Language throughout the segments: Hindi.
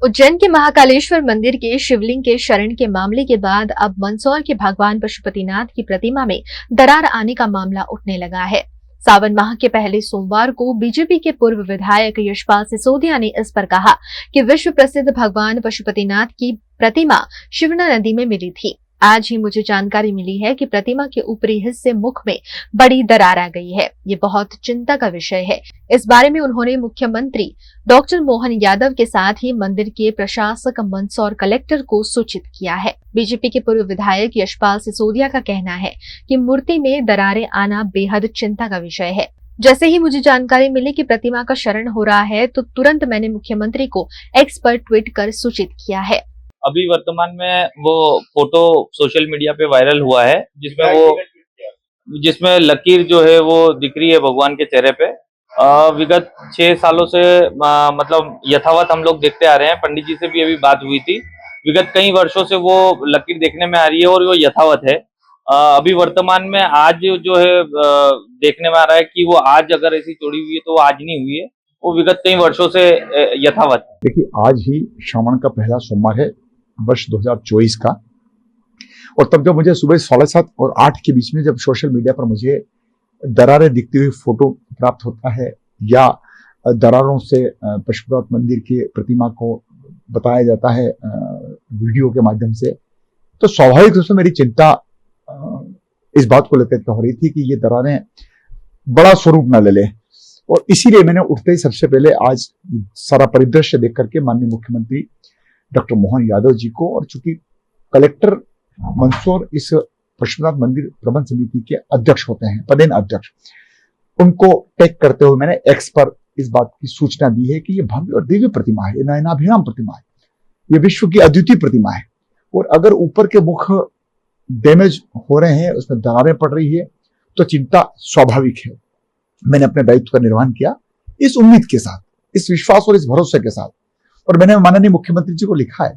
उज्जैन के महाकालेश्वर मंदिर के शिवलिंग के शरण के मामले के बाद अब मंदसौर के भगवान पशुपतिनाथ की प्रतिमा में दरार आने का मामला उठने लगा है। सावन माह के पहले सोमवार को बीजेपी के पूर्व विधायक यशपाल सिसोदिया ने इस पर कहा कि विश्व प्रसिद्ध भगवान पशुपतिनाथ की प्रतिमा शिवना नदी में मिली थी। आज ही मुझे जानकारी मिली है कि प्रतिमा के ऊपरी हिस्से मुख में बड़ी दरार आ गई है। ये बहुत चिंता का विषय है। इस बारे में उन्होंने मुख्यमंत्री डॉक्टर मोहन यादव के साथ ही मंदिर के प्रशासक मंदसौर कलेक्टर को सूचित किया है। बीजेपी के पूर्व विधायक यशपाल सिसोदिया का कहना है कि मूर्ति में दरारें आना बेहद चिंता का विषय है। जैसे ही मुझे जानकारी मिली कि प्रतिमा का शरण हो रहा है तो तुरंत मैंने मुख्यमंत्री को एक्स पर ट्वीट कर सूचित किया है। अभी वर्तमान में वो फोटो सोशल मीडिया पे वायरल हुआ है जिसमें लकीर जो है वो दिख रही है भगवान के चेहरे पे। विगत 6 सालों से मतलब यथावत हम लोग देखते आ रहे हैं। पंडित जी से भी अभी बात हुई थी। विगत कई वर्षों से वो लकीर देखने में आ रही है और वो यथावत है। अभी वर्तमान में आज जो है देखने में आ रहा है कि वो आज अगर ऐसी चोरी हुई है तो वो आज नहीं हुई है, वो विगत कई वर्षों से यथावत है। देखिए, आज ही श्रावण का पहला सोमवार है वर्ष 2024 का, और तब जब मुझे सुबह 7:15 और 8 के बीच में जब सोशल मीडिया पर मुझे दरारें दिखती हुई फोटो प्राप्त होता है या दरारों से पशुपतिनाथ मंदिर की प्रतिमा को बताया जाता है वीडियो के माध्यम से, तो स्वाभाविक रूप से मेरी चिंता इस बात को लेकर हो रही थी कि ये दरारें बड़ा स्वरूप न ले ले। और इसीलिए मैंने उठते ही सबसे पहले आज सारा परिदृश्य देख करके माननीय मुख्यमंत्री डॉक्टर मोहन यादव जी को, और चूंकि कलेक्टर मंदसौर इस पशुपतिनाथ मंदिर प्रबंध समिति के अध्यक्ष होते हैं, पदेन अध्यक्ष, उनको टैग करते हुए मैंने एक्स पर इस बात की सूचना दी है कि ये भव्य और दिव्य प्रतिमा है, नयनाभिराम प्रतिमा है, ये विश्व की अद्वितीय प्रतिमा है। और अगर ऊपर के मुख डैमेज हो रहे हैं, उसमें दरारें पड़ रही है, तो चिंता स्वाभाविक है। मैंने अपने दायित्व का निर्वहन किया इस उम्मीद के साथ, इस विश्वास और इस भरोसे के साथ, और मैंने माननीय मुख्यमंत्री जी को लिखा है,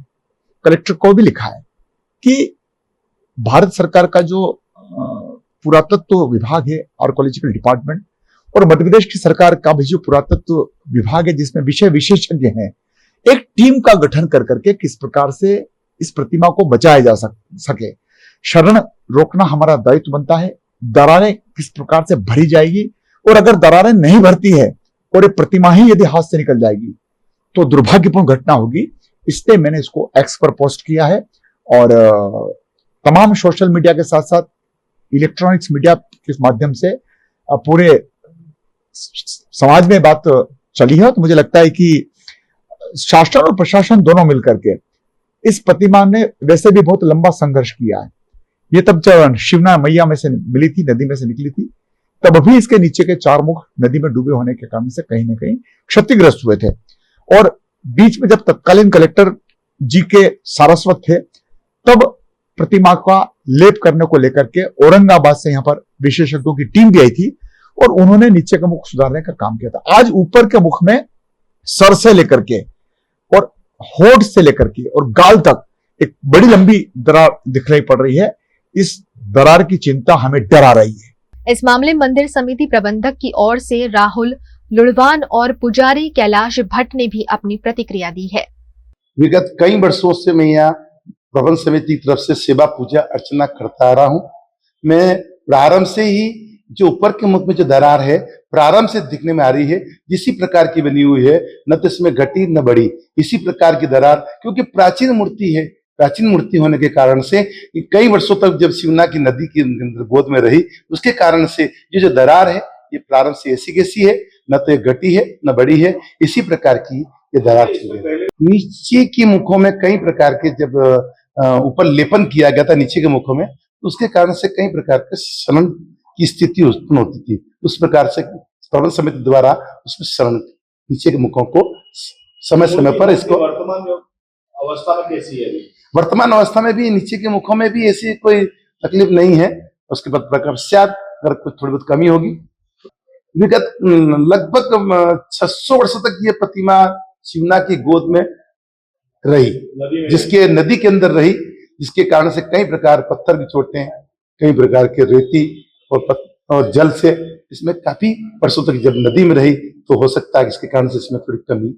कलेक्टर को भी लिखा है कि भारत सरकार का जो पुरातत्व विभाग है, आर्कोलॉजिकल डिपार्टमेंट, और मध्य प्रदेश की सरकार का भी जो पुरातत्व विभाग है जिसमें विषय विशेषज्ञ हैं, एक टीम का गठन कर करके किस प्रकार से इस प्रतिमा को बचाया जा सके। शरण रोकना हमारा दायित्व बनता है। दरारें किस प्रकार से भरी जाएगी, और अगर दरारें नहीं भरती है और ये प्रतिमा ही यदि हाथ से निकल जाएगी तो दुर्भाग्यपूर्ण घटना होगी। इसलिए मैंने इसको एक्स पर पोस्ट किया है, और तमाम सोशल मीडिया के साथ साथ इलेक्ट्रॉनिक्स मीडिया के माध्यम से पूरे समाज में बात चली है। तो मुझे लगता है कि शासन और प्रशासन दोनों मिलकर के इस प्रतिमा ने वैसे भी बहुत लंबा संघर्ष किया है। ये तब जब शिवना मैया में से मिली थी, नदी में से निकली थी, तब भी इसके नीचे के 4 मुख नदी में डूबे होने के कारण से कहीं ना कहीं क्षतिग्रस्त हुए थे। और बीच में जब तत्कालीन कलेक्टर जी के सारस्वत थे, तब प्रतिमा का लेप करने को लेकर के औरंगाबाद से यहाँ पर विशेषज्ञों की टीम भी आई थी, और उन्होंने नीचे का मुख सुधारने का काम किया था। आज ऊपर के मुख में सर से लेकर के और होठ से लेकर के और गाल तक एक बड़ी लंबी दरार दिखाई पड़ रही है। इस दरार की चिंता हमें डरा रही है। इस मामले मंदिर समिति प्रबंधक की ओर से राहुल लुड़वान और पुजारी कैलाश भट्ट ने भी अपनी प्रतिक्रिया दी है। विगत कई वर्षों से मैं यहाँ प्रबंध समिति की तरफ से सेवा पूजा अर्चना करता आ रहा हूँ। मैं प्रारंभ से ही जो ऊपर के मुख में जो दरार है प्रारंभ से दिखने में आ रही है, इसी प्रकार की बनी हुई है, न तो इसमें घटी न बढ़ी, इसी प्रकार की दरार, क्योंकि प्राचीन मूर्ति है। प्राचीन मूर्ति होने के कारण से कई वर्षों तक जब शिवना की नदी की गोद में रही, उसके कारण से ये जो दरार है ये प्रारंभ से ऐसी कैसी है, न तो घटी है न बढ़ी है, इसी प्रकार की ये दरार थी। नीचे के मुखों में कई प्रकार के जब ऊपर लेपन किया गया था नीचे के मुखों में, तो उसके कारण से कई प्रकार के शरण की स्थिति उत्पन्न होती थी। उस प्रकार से प्रबंध समिति द्वारा उसमें शरण नीचे के मुखों को समय समय पर इसको वर्तमान अवस्था में कैसी है? वर्तमान अवस्था में भी नीचे के मुखों में भी ऐसी कोई तकलीफ नहीं है। उसके बाद पश्चात अगर कुछ थोड़ी बहुत कमी होगी। विगत लगभग 600 वर्षों तक ये प्रतिमा शिवना की गोद में रही, जिसके नदी के अंदर रही, जिसके कारण से कई प्रकार पत्थर की चोटें, कई प्रकार के रेती और जल से इसमें काफी वर्षों तक जब नदी में रही, तो हो सकता है कि इसके कारण से इसमें थोड़ी कमी